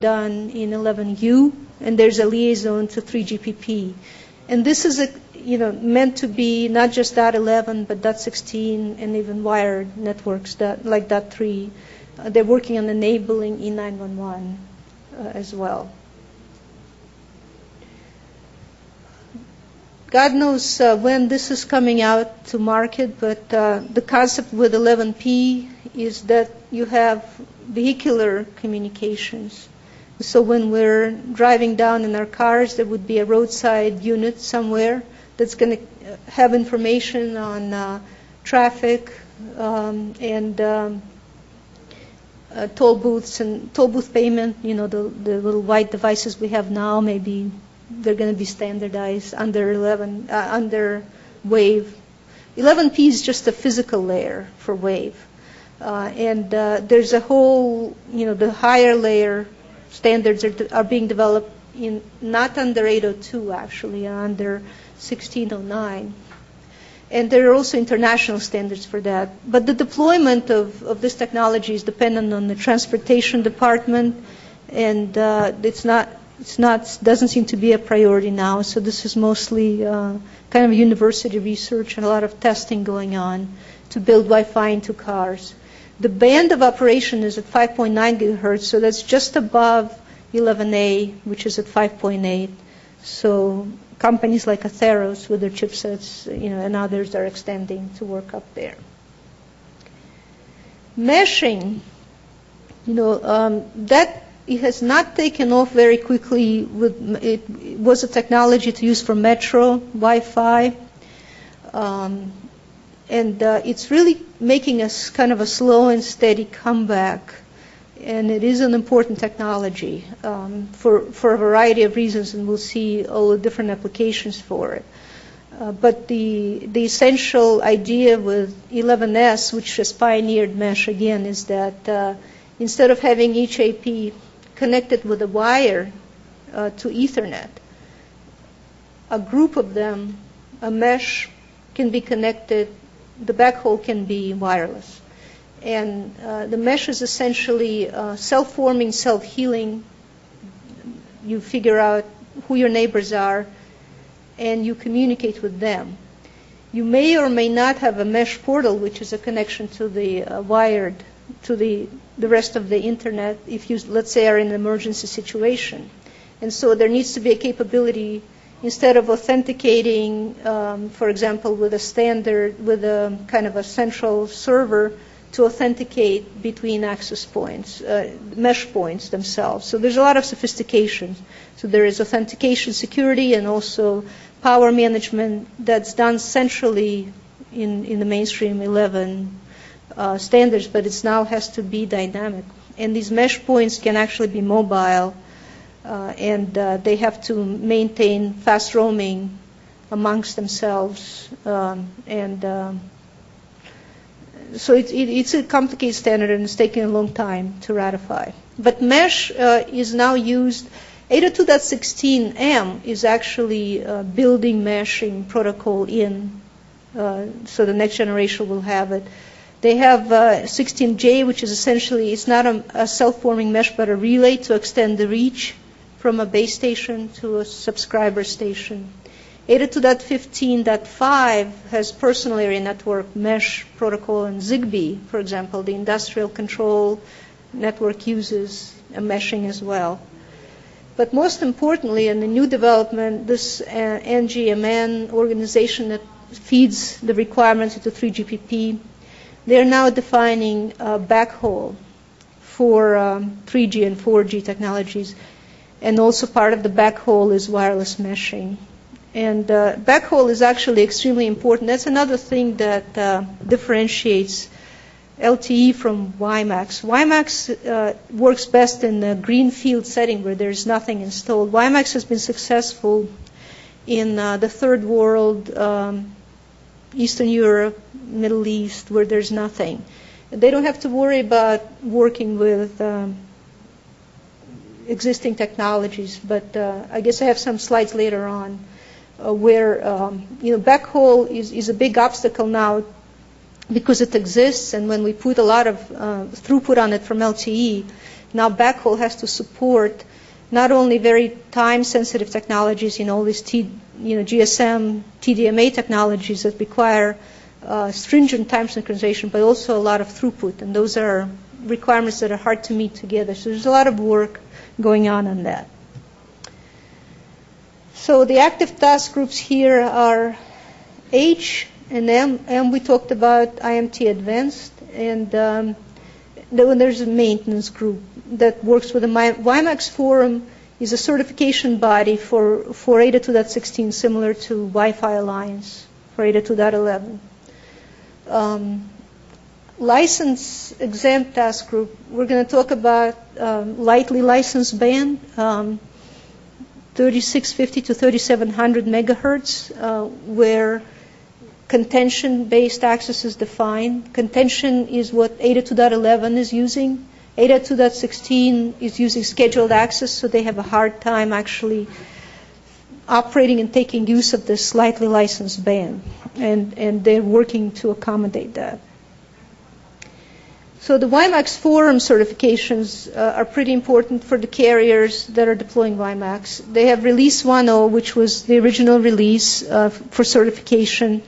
done in 11U, and there's a liaison to 3GPP. And this is meant to be not just .11, but .16 and even wired networks like .3. They're working on enabling E911 as well. God knows when this is coming out to market, but the concept with 11P is that you have vehicular communications. So when we're driving down in our cars, there would be a roadside unit somewhere that's going to have information on traffic and toll booths and toll booth payment. The little white devices we have now, maybe they're going to be standardized under WAVE. 11P is just a physical layer for WAVE. And there's a whole, the higher layer standards are being developed not under 802 actually, under 1609. And there are also international standards for that. But the deployment of this technology is dependent on the transportation department, and doesn't seem to be a priority now. So this is mostly kind of university research and a lot of testing going on to build Wi-Fi into cars. The band of operation is at 5.9 gigahertz, so that's just above 11A, which is at 5.8. So companies like Atheros with their chipsets, and others are extending to work up there. Meshing, that it has not taken off very quickly. It was a technology to use for metro Wi-Fi. And it's really making us kind of a slow and steady comeback. And it is an important technology for a variety of reasons, and we'll see all the different applications for it. But the essential idea with 11S, which has pioneered mesh again, is that instead of having each AP connected with a wire to Ethernet, a group of them, a mesh can be connected, the backhaul can be wireless. And the mesh is essentially self-forming, self-healing. You figure out who your neighbors are, and you communicate with them. You may or may not have a mesh portal, which is a connection to the wired, to the rest of the internet, if you, let's say, are in an emergency situation. And so there needs to be a capability, instead of authenticating, for example, with a kind of a central server, to authenticate between access points, mesh points themselves. So there's a lot of sophistication. So there is authentication security and also power management that's done centrally in the mainstream 11 standards, but it now has to be dynamic. And these mesh points can actually be mobile, and they have to maintain fast roaming amongst themselves, so it's a complicated standard, and it's taking a long time to ratify. But mesh is now used. 802.16m is actually building meshing protocol in, so the next generation will have it. They have 16J, which is essentially, it's not a self-forming mesh, but a relay to extend the reach from a base station to a subscriber station. 802.15.5 has personal area network mesh protocol, and Zigbee, for example, the industrial control network uses a meshing as well. But most importantly, in the new development, this NGMN organization that feeds the requirements into 3GPP, they're now defining a backhaul for 3G and 4G technologies, and also part of the backhaul is wireless meshing. And backhaul is actually extremely important. That's another thing that differentiates LTE from WiMAX. WiMAX works best in a greenfield setting where there's nothing installed. WiMAX has been successful in the third world, Eastern Europe, Middle East, where there's nothing. They don't have to worry about working with existing technologies, but I guess I have some slides later on where backhaul is a big obstacle now because it exists, and when we put a lot of throughput on it from LTE, now backhaul has to support not only very time-sensitive technologies, all these GSM, TDMA technologies that require stringent time synchronization, but also a lot of throughput, and those are requirements that are hard to meet together. So there's a lot of work going on that. So the active task groups here are H and M. M we talked about IMT Advanced, and then there's a maintenance group that works with the WiMAX Forum. Is a certification body for 802.16, similar to Wi-Fi Alliance for 802.11. License exempt task group, we're going to talk about lightly licensed band, 3650 to 3700 megahertz, where contention-based access is defined. Contention is what 802.11 is using. 802.16 is using scheduled access, so they have a hard time actually operating and taking use of this lightly licensed band, and they're working to accommodate that. So the WiMAX Forum certifications are pretty important for the carriers that are deploying WiMAX. They have Release 1.0, which was the original release for certification,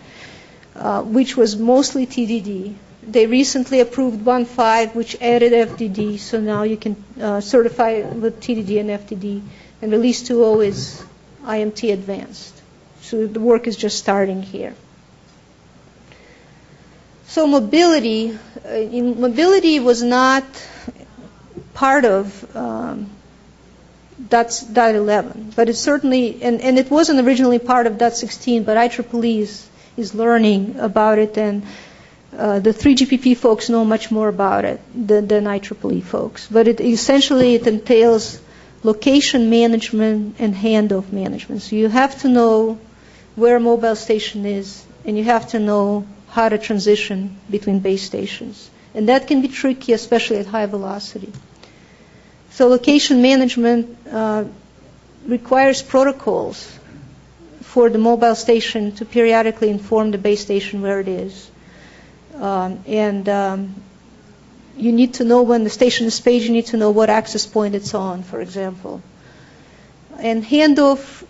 which was mostly TDD. They recently approved 1.5, which added FDD, so now you can certify with TDD and FDD. And Release 2.0 is IMT Advanced. So the work is just starting here. So mobility was not part of .11, but it's certainly, and it wasn't originally part of .16, but IEEE is learning about it, and the 3GPP folks know much more about it than IEEE folks. But it entails location management and handoff management. So you have to know where a mobile station is, and you have to know how to transition between base stations. And that can be tricky, especially at high velocity. So location management requires protocols for the mobile station to periodically inform the base station where it is. You need to know when the station is paged, you need to know what access point it's on, for example. And handoff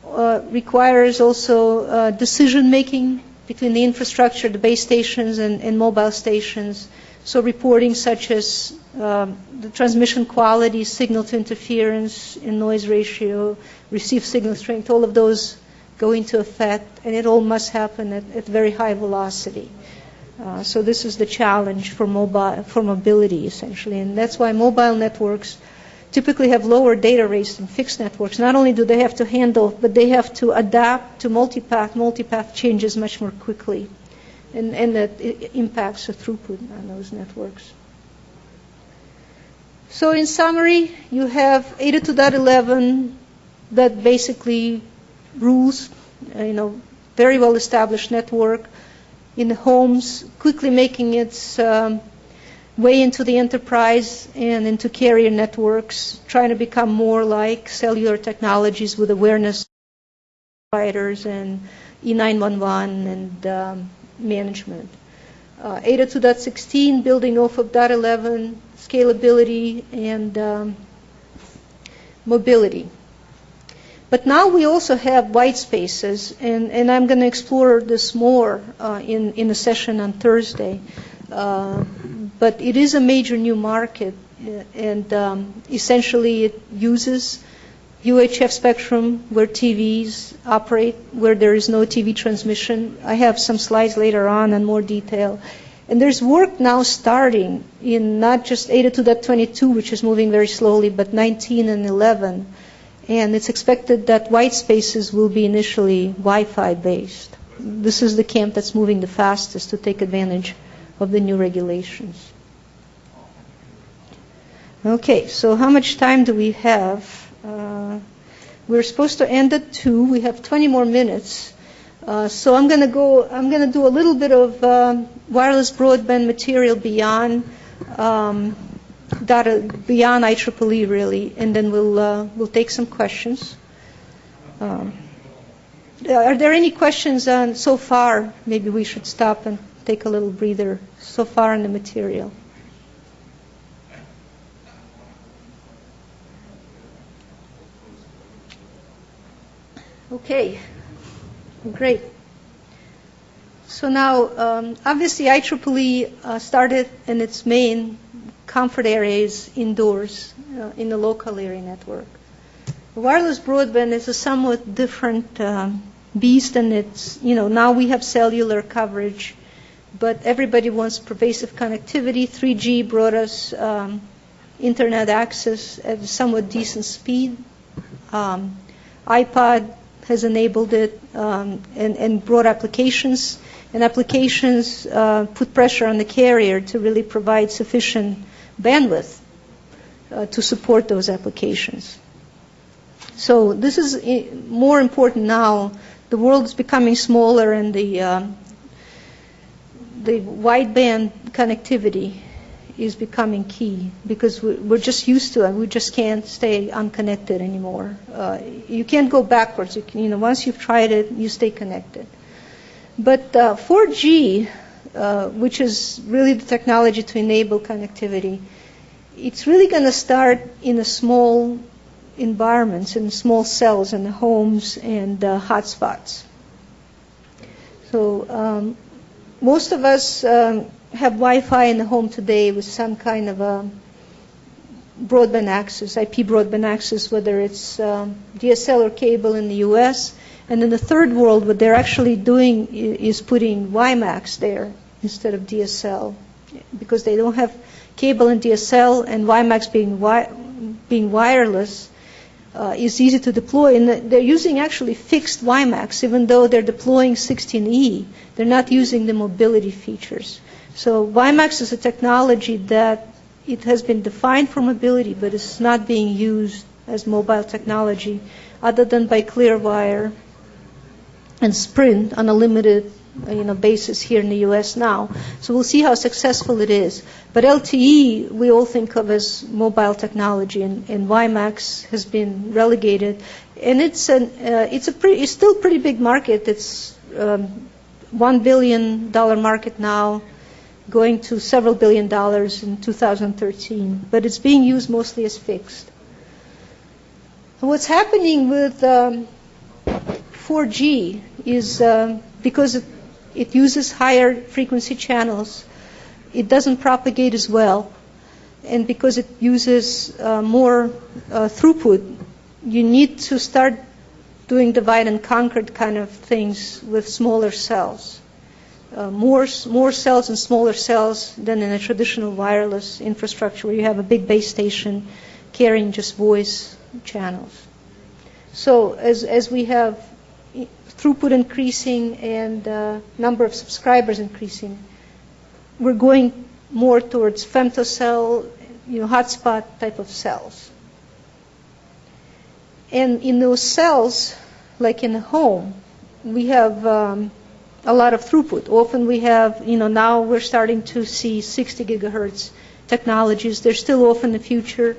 requires also decision-making between the infrastructure, the base stations, and mobile stations. So reporting such as the transmission quality, signal to interference, and noise ratio, received signal strength, all of those go into effect, and it all must happen at very high velocity. So this is the challenge for mobility, essentially. And that's why mobile networks typically have lower data rates than fixed networks. Not only do they have to handle, but they have to adapt to multipath changes much more quickly. And that impacts the throughput on those networks. So in summary, you have 802.11 that basically rules, very well-established network in the homes, quickly making its way into the enterprise and into carrier networks, trying to become more like cellular technologies with awareness providers and E911 and management. 802.16 building off of .11, scalability and mobility. But now we also have white spaces, and I'm going to explore this more in a session on Thursday. But it is a major new market, and essentially it uses UHF spectrum where TVs operate, where there is no TV transmission. I have some slides later on more detail. And there's work now starting in not just 802.22, which is moving very slowly, but 19 and 11. And it's expected that white spaces will be initially Wi-Fi based. This is the camp that's moving the fastest to take advantage of the new regulations. Okay, so how much time do we have? We're supposed to end at 2. We have 20 more minutes. So I'm going to do a little bit of wireless broadband material beyond beyond IEEE, really, and then we'll take some questions. Are there any questions on so far? Maybe we should stop and take a little breather so far in the material. Okay, great. So now, obviously, IEEE started in its main comfort areas indoors in the local area network. Wireless broadband is a somewhat different beast, and it's, now we have cellular coverage, but everybody wants pervasive connectivity. 3G brought us internet access at a somewhat decent speed. iPod has enabled it and brought applications, and applications put pressure on the carrier to really provide sufficient bandwidth to support those applications. So this is more important now. The world is becoming smaller, and the wideband connectivity is becoming key because we're just used to it. We just can't stay unconnected anymore. You can't go backwards. Once you've tried it, you stay connected. But 4G, which is really the technology to enable connectivity, it's really going to start in a small environments, in small cells in the homes and hotspots. So most of us have Wi-Fi in the home today with some kind of a broadband access, IP broadband access, whether it's DSL or cable in the US. And in the third world, what they're actually doing is putting WiMAX there instead of DSL, because they don't have cable and DSL, and WiMAX being wireless is easy to deploy. And they're using actually fixed WiMAX, even though they're deploying 16E. They're not using the mobility features. So WiMAX is a technology that it has been defined for mobility, but it's not being used as mobile technology other than by Clearwire and Sprint on a limited basis here in the U.S. now. So we'll see how successful it is. But LTE, we all think of as mobile technology, and WiMAX has been relegated. And it's still a pretty big market. It's $1 billion market now, going to several $billion in 2013. But it's being used mostly as fixed. And what's happening with 4G is because it uses higher frequency channels, it doesn't propagate as well. And because it uses more throughput, you need to start doing divide and conquer kind of things with smaller cells. More cells and smaller cells than in a traditional wireless infrastructure where you have a big base station carrying just voice channels. So as we have throughput increasing and number of subscribers increasing, we're going more towards femtocell, hotspot type of cells. And in those cells, like in a home, we have a lot of throughput. Often we have, now we're starting to see 60 gigahertz technologies. They're still off in the future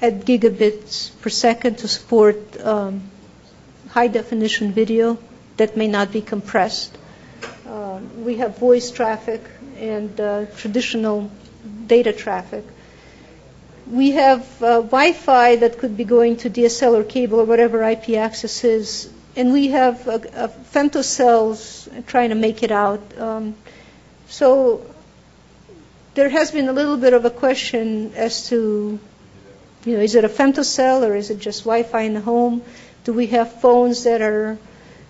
at gigabits per second to support high definition video that may not be compressed. We have voice traffic and traditional data traffic. We have Wi-Fi that could be going to DSL or cable or whatever IP access is. And we have femtocells trying to make it out. So there has been a little bit of a question as to, is it a femtocell or is it just Wi-Fi in the home? Do we have phones that are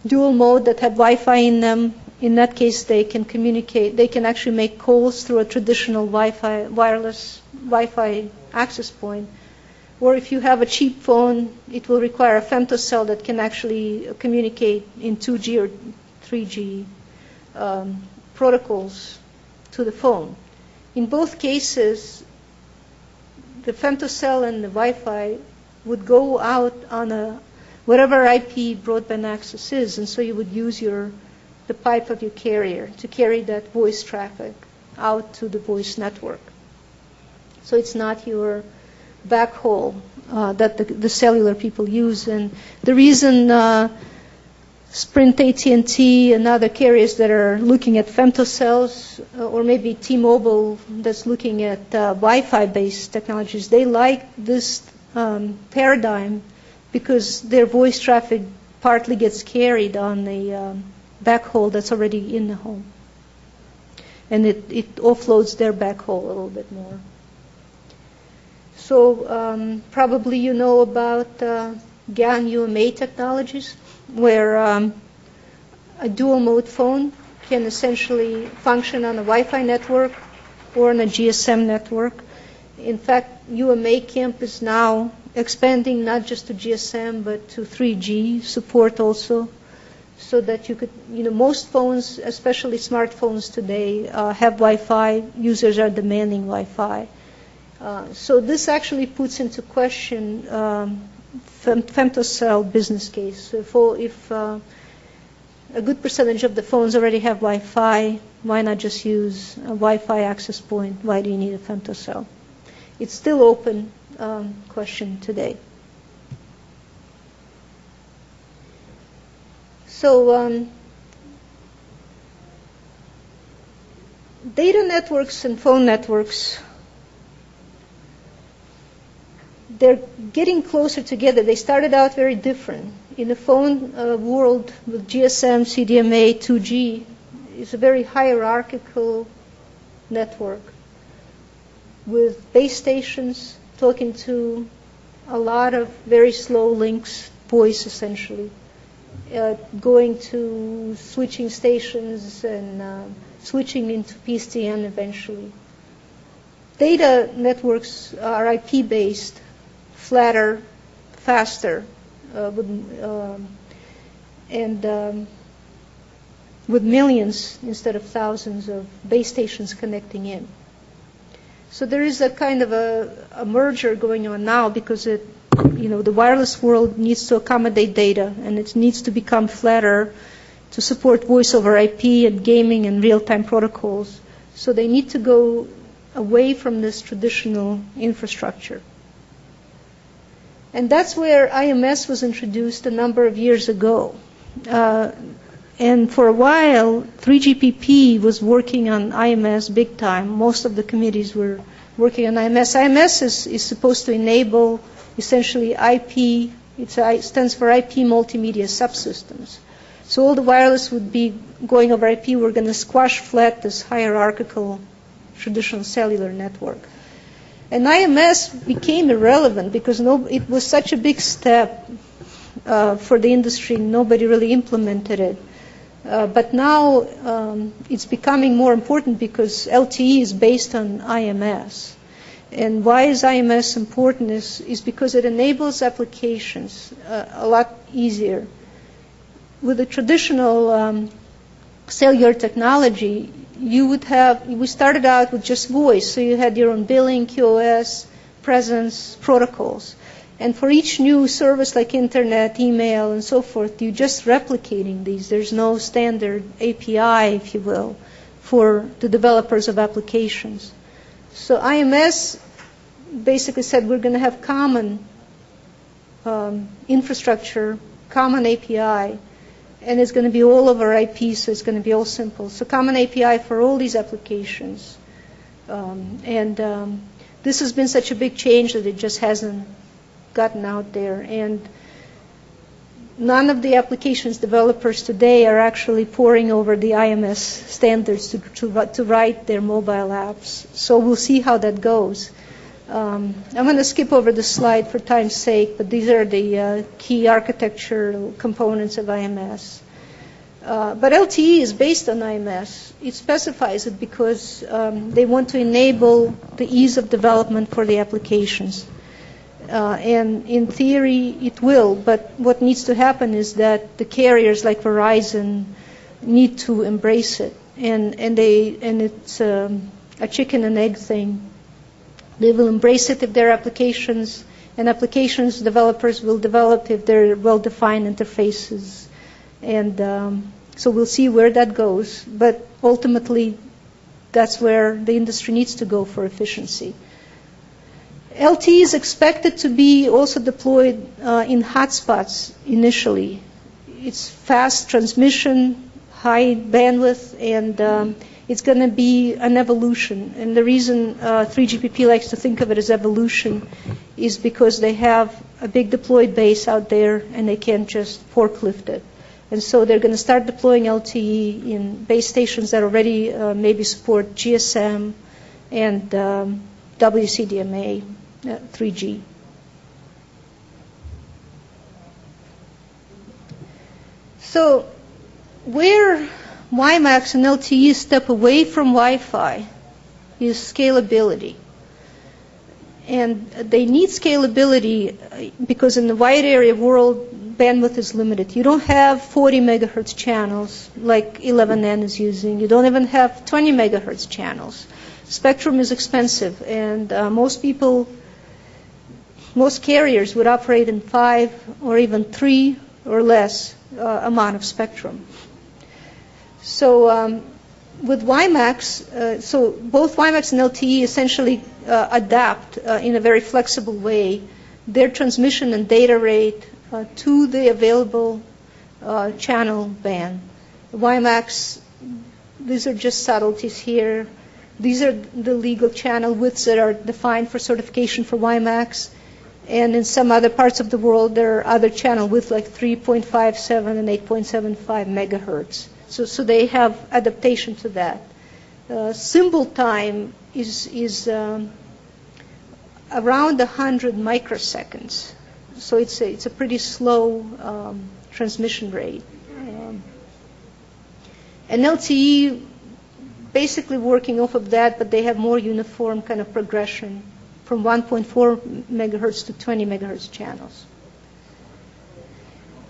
dual mode that have Wi-Fi in them? In that case, they can communicate. They can actually make calls through a traditional Wi-Fi, wireless Wi-Fi access point. Or if you have a cheap phone, it will require a femtocell that can actually communicate in 2G or 3G protocols to the phone. In both cases, the femtocell and the Wi-Fi would go out on whatever IP broadband access is, and so you would use the pipe of your carrier to carry that voice traffic out to the voice network. So it's not your backhaul that the cellular people use. And the reason Sprint, AT&T, and other carriers that are looking at femtocells, or maybe T-Mobile that's looking at Wi-Fi-based technologies, they like this paradigm because their voice traffic partly gets carried on a backhaul that's already in the home. And it offloads their backhaul a little bit more. So probably you know about GAN UMA technologies, where a dual mode phone can essentially function on a Wi-Fi network or on a GSM network. In fact, UMA Camp is now expanding not just to GSM but to 3G support also, so that you could, most phones, especially smartphones today, have Wi-Fi. Users are demanding Wi-Fi. So this actually puts into question femtocell business case. So if a good percentage of the phones already have Wi-Fi, why not just use a Wi-Fi access point? Why do you need a femtocell? It's still open question today. So data networks and phone networks, they're getting closer together. They started out very different. In the phone world with GSM, CDMA, 2G, it's a very hierarchical network with base stations talking to a lot of very slow links, voice essentially, going to switching stations and switching into PSTN eventually. Data networks are IP-based, flatter, faster, with millions instead of thousands of base stations connecting in. So there is a kind of a merger going on now because the wireless world needs to accommodate data, and it needs to become flatter to support voice over IP and gaming and real-time protocols. So they need to go away from this traditional infrastructure. And that's where IMS was introduced a number of years ago. And for a while, 3GPP was working on IMS big time. Most of the committees were working on IMS. IMS is supposed to enable essentially IP. It stands for IP multimedia subsystems. So all the wireless would be going over IP. We're going to squash flat this hierarchical traditional cellular network. And IMS became irrelevant because it was such a big step for the industry. Nobody really implemented it. But now it's becoming more important because LTE is based on IMS. And why is IMS important is because it enables applications a lot easier. With the traditional cellular technology, we started out with just voice. So you had your own billing, QoS, presence, protocols. And for each new service like internet, email, and so forth, you're just replicating these. There's no standard API, if you will, for the developers of applications. So IMS basically said we're going to have common infrastructure, common API, and it's going to be all over IP, so it's going to be all simple. So common API for all these applications. This has been such a big change that it just hasn't gotten out there, and none of the applications developers today are actually poring over the IMS standards to write their mobile apps. So we'll see how that goes. I'm going to skip over the slide for time's sake, but these are the key architectural components of IMS. But LTE is based on IMS. It specifies it because they want to enable the ease of development for the applications. And in theory, it will, but what needs to happen is that the carriers like Verizon need to embrace it. And it's a chicken and egg thing. They will embrace it if their applications, and applications developers will develop if they're well-defined interfaces. And so we'll see where that goes. But ultimately, that's where the industry needs to go for efficiency. LTE is expected to be also deployed in hotspots initially. It's fast transmission, high bandwidth, and It's going to be an evolution. And the reason 3GPP likes to think of it as evolution is because they have a big deployed base out there and they can't just forklift it. And so they're going to start deploying LTE in base stations that already maybe support GSM and WCDMA 3G. So where WiMAX and LTE step away from Wi-Fi is scalability. And they need scalability because in the wide area world, bandwidth is limited. You don't have 40 megahertz channels like 11N is using. You don't even have 20 megahertz channels. Spectrum is expensive, and most carriers would operate in 5 or even 3 or less amount of spectrum. So with WiMAX, so both WiMAX and LTE essentially adapt in a very flexible way their transmission and data rate to the available channel band. WiMAX, these are just subtleties here. These are the legal channel widths that are defined for certification for WiMAX. And in some other parts of the world, there are other channel widths like 3.57 and 8.75 megahertz. So they have adaptation to that. Symbol time is around 100 microseconds. So it's a pretty slow transmission rate. And LTE basically working off of that, but they have more uniform kind of progression from 1.4 megahertz to 20 megahertz channels.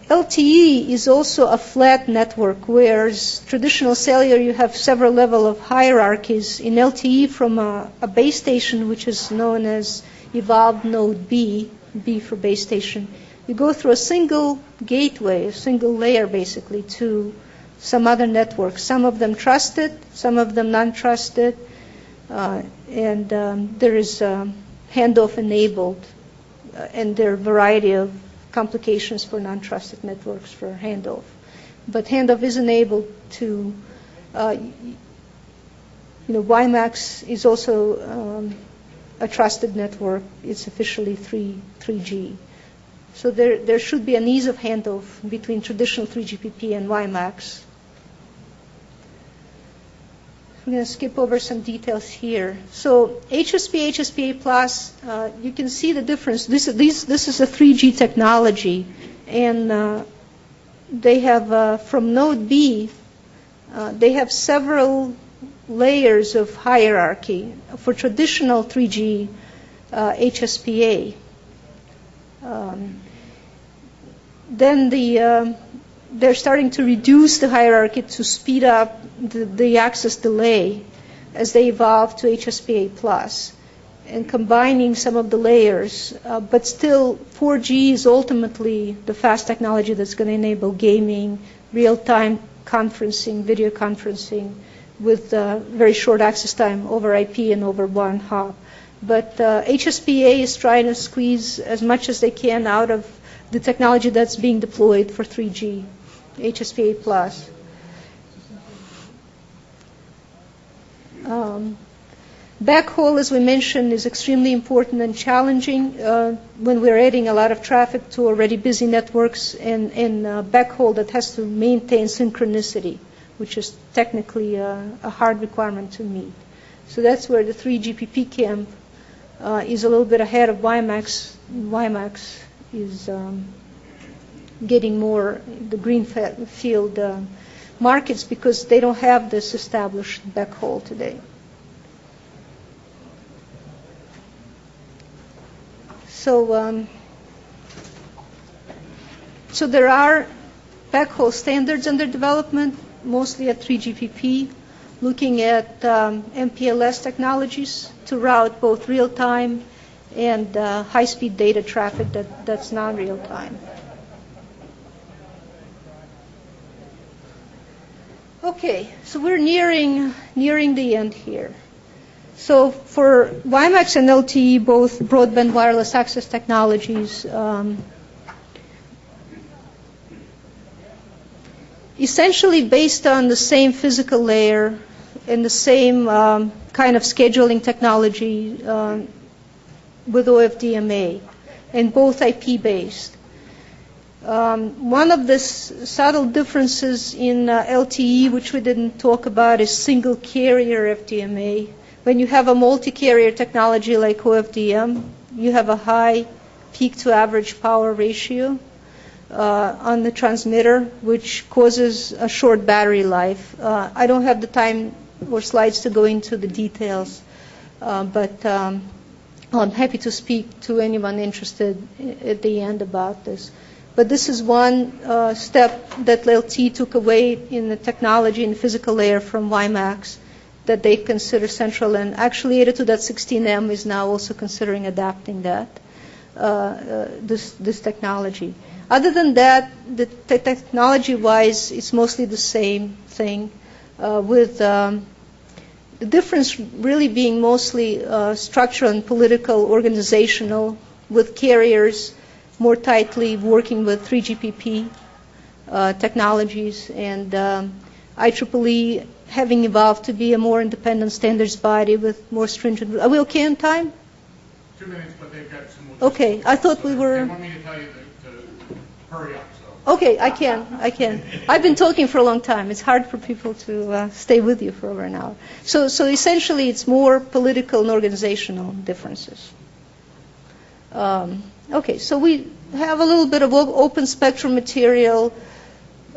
LTE is also a flat network, whereas traditional cellular you have several levels of hierarchies. In LTE, from a base station, which is known as evolved node B for base station, you go through a single gateway, a single layer basically, to some other network. Some of them trusted, some of them non-trusted, and there is handoff enabled, and there are a variety of complications for non-trusted networks for handoff. But handoff is enabled to, WiMAX is also a trusted network. It's officially 3G. So there should be an ease of handoff between traditional 3GPP and WiMAX. I'm going to skip over some details here. So HSPA, HSPA Plus, you can see the difference. This is a 3G technology, and they have from node B, they have several layers of hierarchy for traditional 3G HSPA. Then they're starting to reduce the hierarchy to speed up the access delay as they evolve to HSPA plus, and combining some of the layers. But still, 4G is ultimately the fast technology that's going to enable gaming, real-time conferencing, video conferencing, with very short access time over IP and over one hop. But HSPA is trying to squeeze as much as they can out of the technology that's being deployed for 3G, HSPA plus. Backhaul, as we mentioned, is extremely important and challenging when we're adding a lot of traffic to already busy networks, and backhaul that has to maintain synchronicity, which is technically a hard requirement to meet. So that's where the 3GPP camp is a little bit ahead of WiMAX. WiMAX is getting more the greenfield markets because they don't have this established backhaul today. So, so there are backhaul standards under development, mostly at 3GPP, looking at MPLS technologies to route both real-time and high-speed data traffic that's non-real-time. Okay, so we're nearing the end here. So for WiMAX and LTE, both broadband wireless access technologies, essentially based on the same physical layer, and the same kind of scheduling technology with OFDMA, and both IP-based. One of the subtle differences in LTE, which we didn't talk about, is single carrier FDMA. When you have a multi-carrier technology like OFDM, you have a high peak to average power ratio on the transmitter, which causes a short battery life. I don't have the time or slides to go into the details, but I'm happy to speak to anyone interested at the end about this. But this is one step that Lte took away in the technology and physical layer from WiMAX that they consider central, and actually 802.16m is now also considering adapting that, this technology. Other than that, the technology-wise, it's mostly the same thing, with the difference really being mostly structural and political, organizational, with carriers more tightly working with 3GPP technologies, and IEEE having evolved to be a more independent standards body with more stringent. Are we okay on time? 2 minutes, but they've got some more. Okay, I thought we were. They want me to tell you to hurry up. So. Okay, I can. I've been talking for a long time. It's hard for people to stay with you for over an hour. So essentially, it's more political and organizational differences. Okay, so we have a little bit of open spectrum material,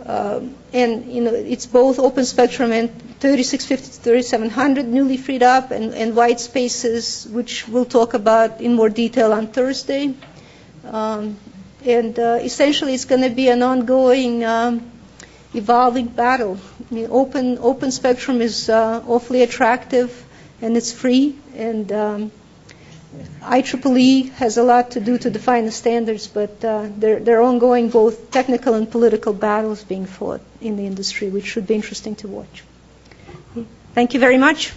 and it's both open spectrum and 3650 to 3700 newly freed up, and white spaces, which we'll talk about in more detail on Thursday. Essentially, it's going to be an ongoing, evolving battle. I mean, open spectrum is awfully attractive, and it's free, and IEEE has a lot to do to define the standards, but there are ongoing both technical and political battles being fought in the industry, which should be interesting to watch. Thank you very much.